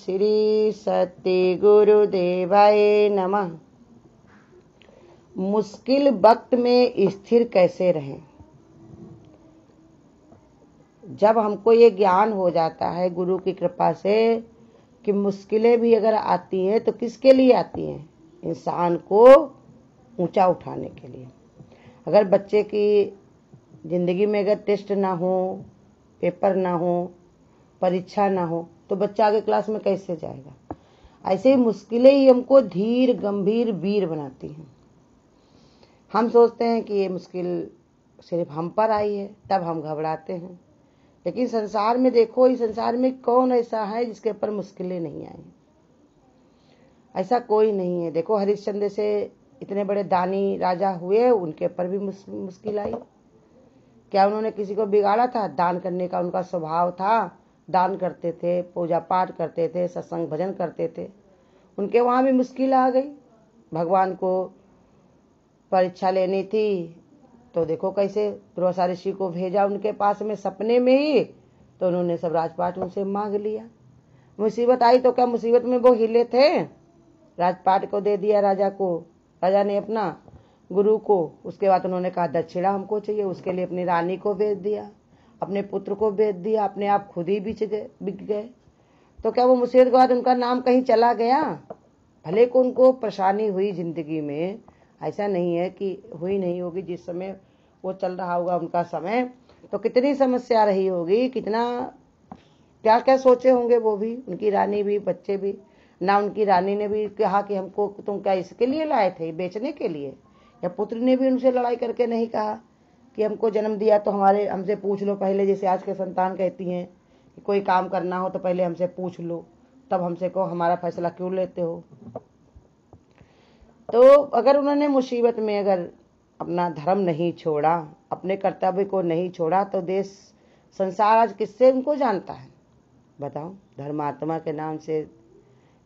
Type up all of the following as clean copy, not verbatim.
श्री सत्य गुरुदेवाय नमः। मुश्किल वक्त में स्थिर कैसे रहें। जब हमको ये ज्ञान हो जाता है गुरु की कृपा से कि मुश्किलें भी अगर आती हैं तो किसके लिए आती हैं, इंसान को ऊंचा उठाने के लिए। अगर बच्चे की जिंदगी में अगर टेस्ट ना हो, पेपर ना हो, परीक्षा ना हो तो बच्चा आगे क्लास में कैसे जाएगा। ऐसे ही मुश्किलें ही हमको धीर गंभीर वीर बनाती हैं। हम सोचते हैं कि ये मुश्किल सिर्फ हम पर आई है, तब हम घबराते हैं। लेकिन संसार में देखो, इस संसार में कौन ऐसा है जिसके ऊपर मुश्किलें नहीं आई। ऐसा कोई नहीं है। देखो हरिश्चंद्र से इतने बड़े दानी राजा हुए, उनके ऊपर भी मुश्किल आई। क्या उन्होंने किसी को बिगाड़ा था? दान करने का उनका स्वभाव था, दान करते थे, पूजा पाठ करते थे, सत्संग भजन करते थे। उनके वहां भी मुश्किल आ गई। भगवान को परीक्षा लेनी थी तो देखो कैसे दुर्वासा ऋषि को भेजा उनके पास में सपने में ही, तो उन्होंने सब राजपाट उनसे मांग लिया। मुसीबत आई तो क्या मुसीबत में वो हिले थे? राजपाट को दे दिया राजा को, राजा ने अपना गुरु को। उसके बाद उन्होंने कहा दक्षिणा हमको चाहिए, उसके लिए अपनी रानी को भेज दिया, अपने पुत्र को भेज दिया, अपने आप खुद ही बिक गए। तो क्या वो मुसीबत के बाद उनका नाम कहीं चला गया? भले को उनको परेशानी हुई जिंदगी में, ऐसा नहीं है कि हुई नहीं होगी। जिस समय वो चल रहा होगा उनका समय, तो कितनी समस्या रही होगी, कितना क्या क्या सोचे होंगे वो भी, उनकी रानी भी, बच्चे भी। ना उनकी रानी ने भी कहा कि हमको तुम क्या इसके लिए लाए थे, बेचने के लिए? या पुत्र ने भी उनसे लड़ाई करके नहीं कहा कि हमको जन्म दिया तो हमसे पूछ लो पहले, जैसे आज के संतान कहती हैं कि कोई काम करना हो तो पहले हमसे पूछ लो, तब हमसे कहो, हमारा फैसला क्यों लेते हो। तो अगर उन्होंने मुसीबत में अगर अपना धर्म नहीं छोड़ा, अपने कर्तव्य को नहीं छोड़ा, तो देश संसार आज किससे उनको जानता है बताओ? धर्मात्मा के नाम से,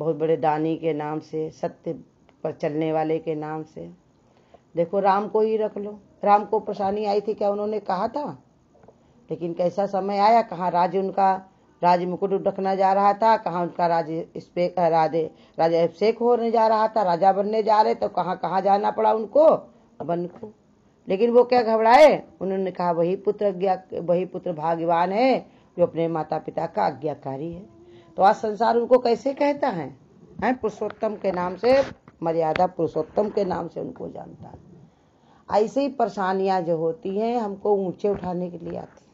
बहुत बड़े दानी के नाम से, सत्य पर चलने वाले के नाम से। देखो राम को ही रख लो, राम को परेशानी आई थी, क्या उन्होंने कहा था? लेकिन कैसा समय आया, कहाँ राज्य उनका राज मुकुट रखना जा रहा था, कहाँ उनका राजा अभिषेक होने जा रहा था, राजा बनने जा रहे, तो कहाँ कहाँ जाना पड़ा उनको वन को। लेकिन वो क्या घबराए? उन्होंने कहा वही पुत्र भाग्यवान है जो अपने माता पिता का आज्ञाकारी है। तो आज संसार उनको कैसे कहता है? पुरुषोत्तम के नाम से, मर्यादा पुरुषोत्तम के नाम से उनको जानता है। ऐसे ही परेशानियां जो होती हैं हमको ऊंचे उठाने के लिए आती हैं।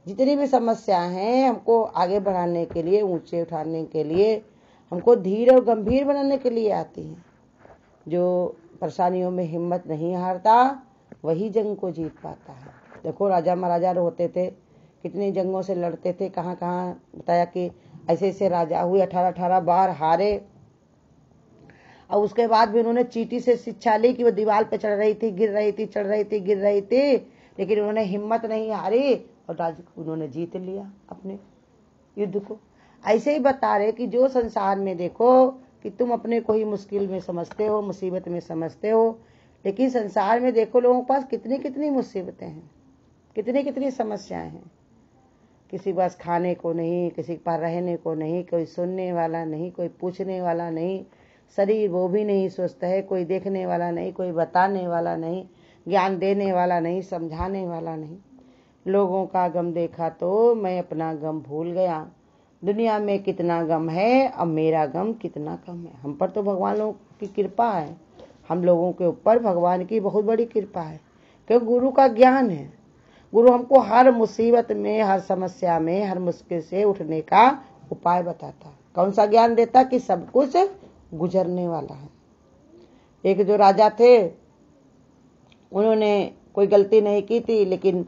जितनी भी समस्या हैं हमको आगे बढ़ाने के लिए, ऊंचे उठाने के लिए, हमको धीर और गंभीर बनाने के लिए आती हैं। जो परेशानियों में हिम्मत नहीं हारता वही जंग को जीत पाता है। देखो राजा महाराजा होते थे, कितनी जंगों से लड़ते थे, कहाँ कहाँ बताया कि ऐसे ऐसे राजा हुए, 18 बार हारे। और उसके बाद भी उन्होंने चींटी से शिक्षा ली कि वो दीवार पे चढ़ रही थी, गिर रही थी, चढ़ रही थी, गिर रही थी, लेकिन उन्होंने हिम्मत नहीं हारी और राज्य उन्होंने जीत लिया अपने युद्ध को। ऐसे ही बता रहे कि जो संसार में देखो कि तुम अपने को ही मुश्किल में समझते हो, मुसीबत में समझते हो, लेकिन संसार में देखो लोगों के पास कितनी कितनी मुसीबतें हैं, कितनी कितनी समस्याएं हैं। किसी के पास खाने को नहीं, किसी के पास रहने को नहीं, कोई सुनने वाला नहीं, कोई पूछने वाला नहीं, शरीर वो भी नहीं स्वस्थ है, कोई देखने वाला नहीं, कोई बताने वाला नहीं, ज्ञान देने वाला नहीं, समझाने वाला नहीं। लोगों का गम देखा तो मैं अपना गम भूल गया। दुनिया में कितना गम है, अब मेरा गम कितना कम है। हम पर तो भगवान लोगों की कृपा है, हम लोगों के ऊपर भगवान की बहुत बड़ी कृपा है, क्योंकि गुरु का ज्ञान है। गुरु हमको हर मुसीबत में, हर समस्या में, हर मुश्किल से उठने का उपाय बताता। कौन सा ज्ञान देता? कि सब कुछ गुजरने वाला है। एक जो राजा थे, उन्होंने कोई गलती नहीं की थी, लेकिन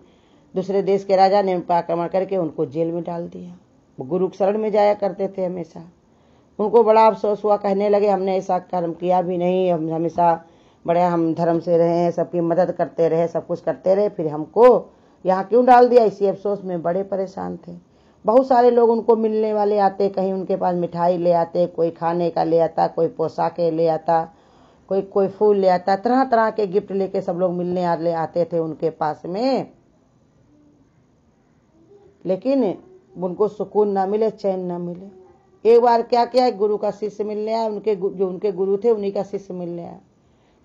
दूसरे देश के राजा ने उन पर आक्रमण करके उनको जेल में डाल दिया। वो गुरु शरण में जाया करते थे हमेशा। उनको बड़ा अफसोस हुआ, कहने लगे हमने ऐसा कर्म किया भी नहीं, हम हमेशा बड़े हम धर्म से रहे, सबकी मदद करते रहे, सब कुछ करते रहे, फिर हमको यहाँ क्यों डाल दिया? इसी अफसोस में बड़े परेशान थे। बहुत सारे लोग उनको मिलने वाले आते, कहीं उनके पास मिठाई ले आते, कोई खाने का ले आता, कोई पोशाकें ले आता, कोई फूल ले आता, तरह तरह के गिफ्ट लेके सब लोग मिलने आते थे उनके पास में। लेकिन उनको सुकून ना मिले, चैन ना मिले। एक बार क्या किया, गुरु का शिष्य मिलने आया, जो उनके गुरु थे उन्हीं का शिष्य मिलने आया।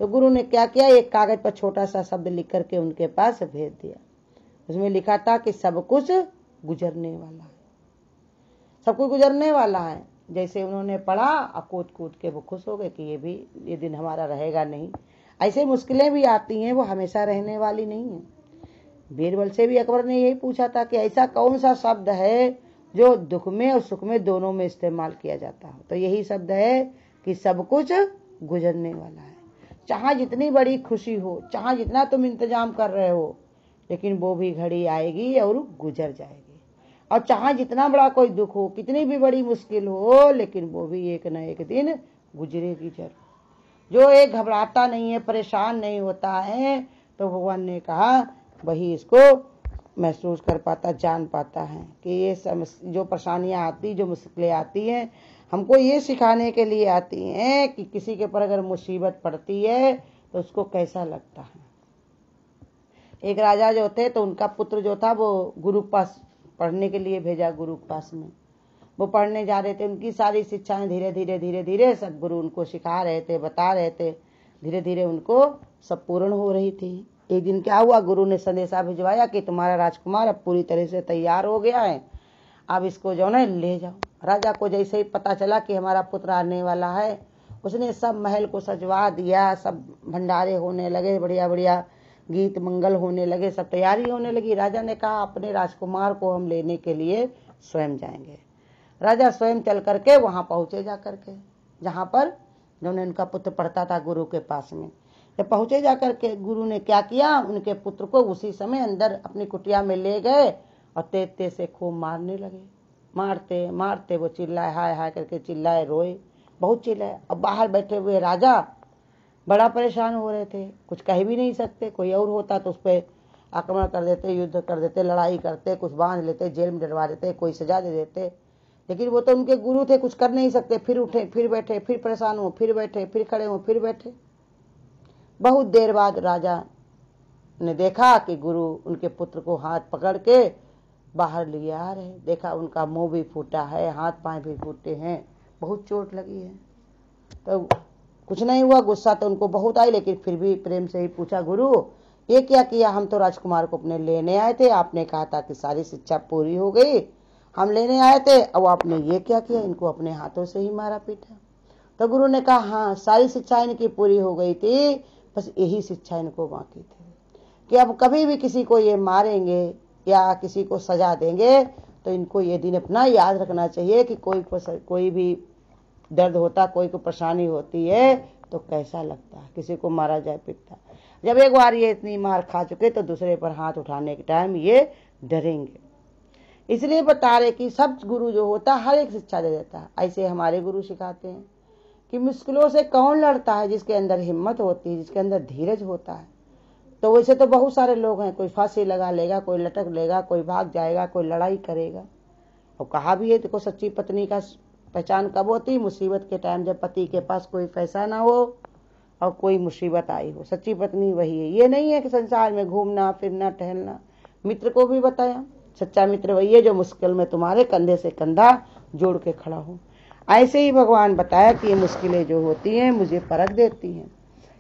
तो गुरु ने क्या किया, एक कागज पर छोटा सा शब्द लिख करके उनके पास भेज दिया। उसमें लिखा था कि सब कुछ गुजरने वाला है, सब कुछ गुजरने वाला है। जैसे उन्होंने पढ़ा और कूद कूद के वो खुश हो गए कि ये दिन हमारा रहेगा नहीं। ऐसे मुश्किलें भी आती हैं, वो हमेशा रहने वाली नहीं है। बीरबल से भी अकबर ने यही पूछा था कि ऐसा कौन सा शब्द है जो दुख में और सुख में दोनों में इस्तेमाल किया जाता हो। तो यही शब्द है कि सब कुछ गुजरने वाला है। चाहे जितनी बड़ी खुशी हो, चाहे जितना तुम इंतजाम कर रहे हो, लेकिन वो भी घड़ी आएगी और गुजर जाएगी। और चाहे जितना बड़ा कोई दुख हो, कितनी भी बड़ी मुश्किल हो, लेकिन वो भी एक न एक दिन गुजरेगी जरूर। जो एक घबराता नहीं है, परेशान नहीं होता है, तो भगवान ने कहा वही इसको महसूस कर पाता, जान पाता है कि ये जो परेशानियां आती, जो मुश्किलें आती हैं, हमको ये सिखाने के लिए आती हैं कि किसी के ऊपर अगर मुसीबत पड़ती है तो उसको कैसा लगता है। एक राजा जो थे, तो उनका पुत्र जो था वो गुरु के पास पढ़ने के लिए भेजा। गुरु के पास में वो पढ़ने जा रहे थे। उनकी सारी शिक्षाएं धीरे धीरे सब गुरु उनको सिखा रहे थे, बता रहे थे। धीरे धीरे उनको सब पूर्ण हो रही थी। एक दिन क्या हुआ, गुरु ने संदेशा भिजवाया कि तुम्हारा राजकुमार अब पूरी तरह से तैयार हो गया है, अब इसको जो है ले जाओ। राजा को जैसे ही पता चला कि हमारा पुत्र आने वाला है, उसने सब महल को सजवा दिया, सब भंडारे होने लगे, बढ़िया बढ़िया गीत मंगल होने लगे, सब तैयारी होने लगी। राजा ने कहा अपने राजकुमार को हम लेने के लिए स्वयं जाएंगे। राजा स्वयं चल करके वहां पहुंचे, जा करके जहां पर जो उनका पुत्र पढ़ता था गुरु के पास में। जब पहुंचे जाकर के गुरु ने क्या किया, उनके पुत्र को उसी समय अंदर अपनी कुटिया में ले गए और तेज तेज से खूब मारने लगे। मारते मारते वो चिल्लाए, हाय हाय करके चिल्लाए, रोए, बहुत चिल्लाए। अब बाहर बैठे हुए राजा बड़ा परेशान हो रहे थे, कुछ कह भी नहीं सकते। कोई और होता तो उस पर आक्रमण कर देते, युद्ध कर देते, लड़ाई करते, कुछ बांध लेते, जेल में डलवा देते, कोई सजा दे देते। लेकिन वो तो उनके गुरु थे, कुछ कर नहीं सकते। फिर उठे, फिर बैठे, फिर परेशान हो, फिर बैठे, फिर खड़े हो, फिर बैठे। बहुत देर बाद राजा ने देखा कि गुरु उनके पुत्र को हाथ पकड़ के बाहर लिए आ रहे। देखा उनका मुंह भी फूटा है, हाथ पांव भी फूटे हैं, बहुत चोट लगी है। तो कुछ नहीं हुआ, गुस्सा तो उनको बहुत आई, लेकिन फिर भी प्रेम से ही पूछा, गुरु ये क्या किया? हम तो राजकुमार को अपने लेने आए थे, आपने कहा था कि सारी शिक्षा पूरी हो गई, हम लेने आए थे, अब आपने ये क्या किया? इनको अपने हाथों से ही मारा पीटा। तो गुरु ने कहा हाँ, सारी शिक्षा इनकी पूरी हो गई थी, बस यही शिक्षा इनको बाकी थी कि अब कभी भी किसी को ये मारेंगे या किसी को सजा देंगे तो इनको ये दिन अपना याद रखना चाहिए कि कोई भी दर्द होता, कोई को परेशानी होती है तो कैसा लगता है, किसी को मारा जाए पीटता। जब एक बार ये इतनी मार खा चुके तो दूसरे पर हाथ उठाने के टाइम ये डरेंगे। इसलिए बता रहे कि सब गुरु जो होता है हर एक शिक्षा दे देता है। ऐसे हमारे गुरु सिखाते हैं कि मुश्किलों से कौन लड़ता है? जिसके अंदर हिम्मत होती है, जिसके अंदर धीरज होता है। तो वैसे तो बहुत सारे लोग हैं, कोई फांसी लगा लेगा, कोई लटक लेगा, कोई भाग जाएगा, कोई लड़ाई करेगा। और कहा भी है, देखो सच्ची पत्नी का पहचान कब होती? मुसीबत के टाइम, जब पति के पास कोई पैसा ना हो और कोई मुसीबत आई हो, सच्ची पत्नी वही है। ये नहीं है कि संसार में घूमना फिरना टहलना। मित्र को भी बताया, सच्चा मित्र वही है जो मुश्किल में तुम्हारे कंधे से कंधा जोड़ के खड़ा हो। ऐसे ही भगवान बताया कि ये मुश्किलें जो होती हैं मुझे परख देती हैं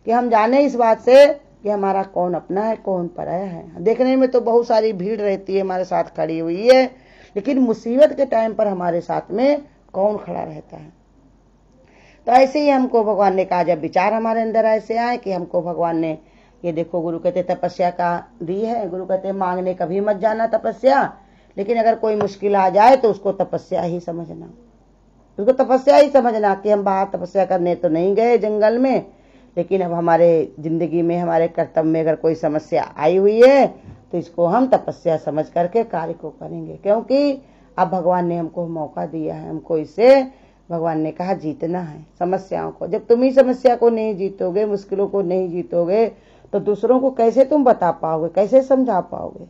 कि हम जाने इस बात से कि हमारा कौन अपना है, कौन पराया है। देखने में तो बहुत सारी भीड़ रहती है हमारे साथ खड़ी हुई है, लेकिन मुसीबत के टाइम पर हमारे साथ में कौन खड़ा रहता है। तो ऐसे ही हमको भगवान ने कहा, जब विचार हमारे अंदर ऐसे आए कि हमको भगवान ने ये देखो, गुरु कहते तपस्या का दी है। गुरु कहते मांगने कभी मत जाना तपस्या, लेकिन अगर कोई मुश्किल आ जाए तो उसको तपस्या ही समझना, उसको तपस्या ही समझना कि हम बाहर तपस्या करने तो नहीं गए जंगल में, लेकिन अब हमारे जिंदगी में, हमारे कर्तव्य में अगर कोई समस्या आई हुई है तो इसको हम तपस्या समझ करके कार्य को करेंगे। क्योंकि अब भगवान ने हमको मौका दिया है, हमको इससे भगवान ने कहा जीतना है समस्याओं को। जब तुम ही समस्या को नहीं जीतोगे, मुश्किलों को नहीं जीतोगे, तो दूसरों को कैसे तुम बता पाओगे, कैसे समझा पाओगे।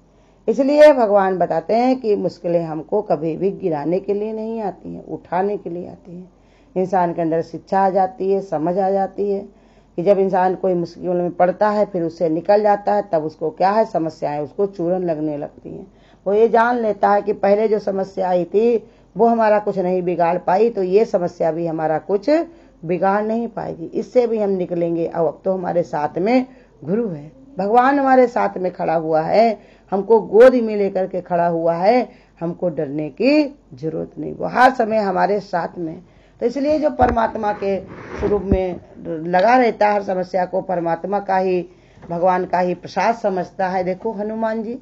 इसलिए भगवान बताते हैं कि मुश्किलें हमको कभी भी गिराने के लिए नहीं आती हैं, उठाने के लिए आती हैं। इंसान के अंदर शिक्षा आ जाती है, समझ आ जाती है कि जब इंसान कोई मुश्किल में पड़ता है फिर उससे निकल जाता है, तब उसको क्या है, समस्याएं उसको चूरन लगने लगती हैं। वो ये जान लेता है कि पहले जो समस्या आई थी वो हमारा कुछ नहीं बिगाड़ पाई, तो ये समस्या भी हमारा कुछ बिगाड़ नहीं पाएगी। इससे भी हम निकलेंगे। अब तो हमारे साथ में गुरु है, भगवान हमारे साथ में खड़ा हुआ है, हमको गोद में लेकर के खड़ा हुआ है, हमको डरने की जरूरत नहीं, वो हर समय हमारे साथ में। तो इसलिए जो परमात्मा के स्वरूप में लगा रहता है, हर समस्या को परमात्मा का ही, भगवान का ही प्रसाद समझता है। देखो हनुमान जी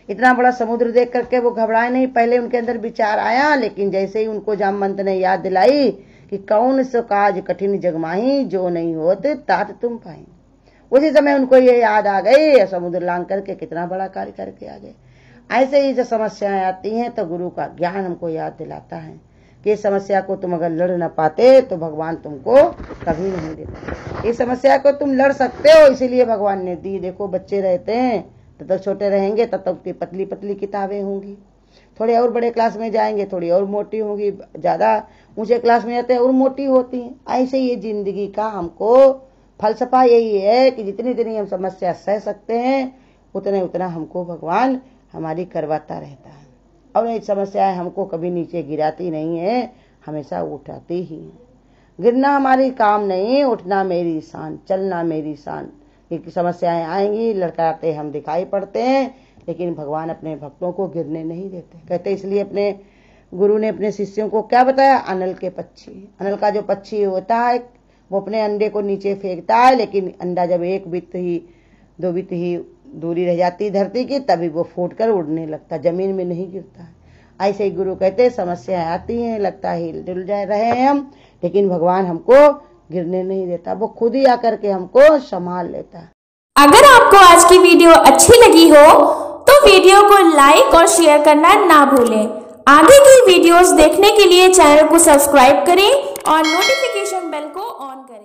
इतना बड़ा समुद्र देख करके वो घबराए नहीं, पहले उनके अंदर विचार आया, लेकिन जैसे ही उनको जामवंत ने याद दिलाई कि कौन सो काज कठिन जगमाही, जो नहीं होते तात तुम पाई, उसी समय उनको ये याद आ गई, समुद्र लांग करके कितना बड़ा कार्य करके आ गए। ऐसे ही जो समस्याएं आती हैं तो गुरु का ज्ञान हमको याद दिलाता है कि इस समस्या को तुम अगर लड़ न पाते तो भगवान तुमको कभी नहीं देता। इस समस्या को तुम लड़ सकते हो, इसीलिए भगवान ने दी। देखो बच्चे रहते हैं तब तक छोटे रहेंगे, तब तक की पतली पतली किताबें होंगी, थोड़े और बड़े क्लास में जाएंगे थोड़ी और मोटी होंगी, ज्यादा ऊंचे क्लास में जाते हैं और मोटी होती हैं। ऐसे ये जिंदगी का हमको फलसफा यही है कि जितनी जितनी हम समस्या सह सकते हैं उतने उतना हमको भगवान हमारी करवाता रहता है। और ये समस्याएं हमको कभी नीचे गिराती नहीं है, हमेशा उठाती ही है। गिरना हमारी काम नहीं, उठना मेरी शान, चलना मेरी शान। ये समस्याएं आएंगी, लड़खड़ाते हम दिखाई पड़ते हैं, लेकिन भगवान अपने भक्तों को गिरने नहीं देते। कहते इसलिए अपने गुरु ने अपने शिष्यों को क्या बताया, अनल के पक्षी, अनल का जो पक्षी होता है वो अपने अंडे को नीचे फेंकता है, लेकिन अंडा जब 1 बित्त ही 2 बित्त ही दूरी रह जाती धरती की, तभी वो फूटकर उड़ने लगता, जमीन में नहीं गिरता है। ऐसे ही गुरु कहते समस्याएं आती हैं, लगता है हिल जा रहे हैं हम, लेकिन भगवान हमको गिरने नहीं देता, वो खुद ही आकर के हमको संभाल लेता है। अगर आपको आज की वीडियो अच्छी लगी हो तो वीडियो को लाइक और शेयर करना ना भूलें। आगे की वीडियोस देखने के लिए चैनल को सब्सक्राइब करें और नोटिफिकेशन बेल को ऑन करें।